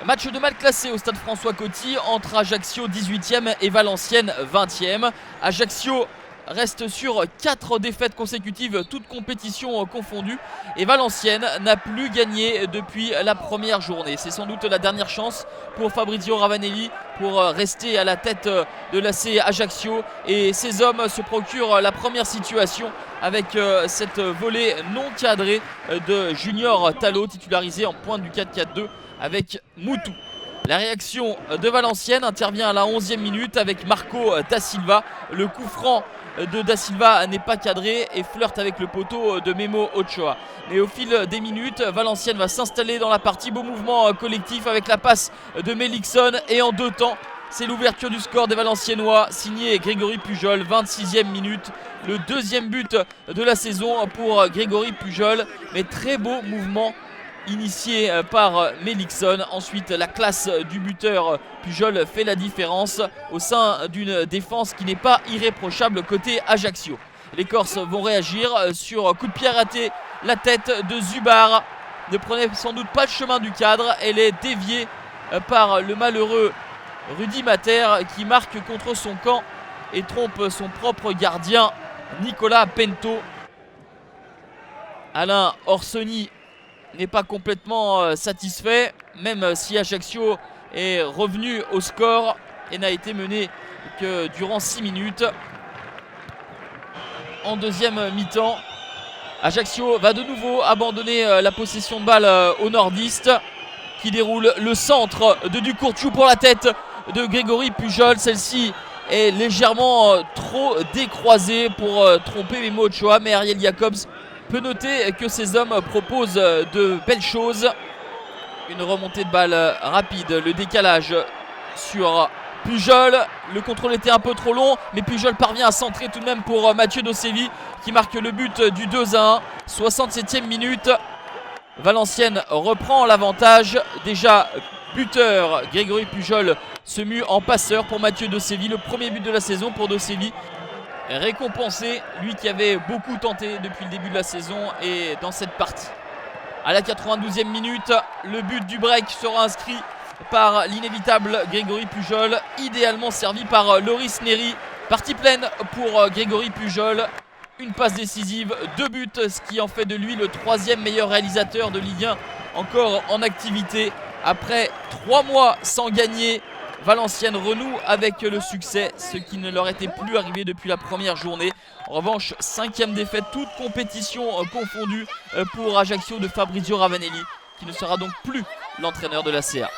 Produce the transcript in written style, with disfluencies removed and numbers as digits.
Match de mal classé au stade François Coty entre Ajaccio 18e et Valenciennes 20e. Ajaccio reste sur 4 défaites consécutives, toutes compétitions confondues. Et Valenciennes n'a plus gagné depuis la première journée. C'est sans doute la dernière chance pour Fabrizio Ravanelli pour rester à la tête de l'AC Ajaccio. Et ces hommes se procurent la première situation avec cette volée non cadrée de Junior Tallo, titularisé en pointe du 4-4-2 avec Moutou. La réaction de Valenciennes intervient à la 11e minute avec Marco Da Silva. Le coup franc de Da Silva n'est pas cadré et flirte avec le poteau de Memo Ochoa. Mais au fil des minutes, Valenciennes va s'installer dans la partie. Beau mouvement collectif avec la passe de Melixon et en 2 temps. C'est l'ouverture du score des Valenciennois, signé Grégory Pujol, 26e minute. Le 2e but de la saison pour Grégory Pujol. Mais très beau mouvement initié par Melixon. Ensuite, la classe du buteur Pujol fait la différence au sein d'une défense qui n'est pas irréprochable côté Ajaccio. Les Corses vont réagir sur coup de pied raté. La tête de Zubar ne prenait sans doute pas le chemin du cadre. Elle est déviée par le malheureux Rudy Mater qui marque contre son camp et trompe son propre gardien Nicolas Pento. Alain Orsoni n'est pas complètement satisfait, même si Ajaccio est revenu au score et n'a été mené que durant 6 minutes. En 2e mi-temps, Ajaccio va de nouveau abandonner la possession de balle aux nordistes qui déroule le centre de Ducourciu pour la tête de Grégory Pujol. Celle-ci est légèrement trop décroisée pour tromper Memo Ochoa, mais Ariel Jacobs peut noter que ces hommes proposent de belles choses. Une remontée de balle rapide, le décalage sur Pujol. Le contrôle était un peu trop long, mais Pujol parvient à centrer tout de même pour Mathieu Dosevi qui marque le but du 2-1. 67e minute. Valenciennes reprend l'avantage. Déjà buteur, Grégory Pujol se mue en passeur pour Mathieu Dosevi. Le premier but de la saison pour Dosevi. Récompensé, lui qui avait beaucoup tenté depuis le début de la saison et dans cette partie. À la 92e minute, le but du break sera inscrit par l'inévitable Grégory Pujol, idéalement servi par Loris Neri. Partie pleine pour Grégory Pujol. Une passe décisive, 2 buts, ce qui en fait de lui le 3e meilleur réalisateur de Ligue 1 encore en activité. Après 3 mois sans gagner, Valenciennes renoue avec le succès, ce qui ne leur était plus arrivé depuis la première journée. En revanche, 5e défaite, toute compétition confondue pour Ajaccio de Fabrizio Ravanelli, qui ne sera donc plus l'entraîneur de la CA.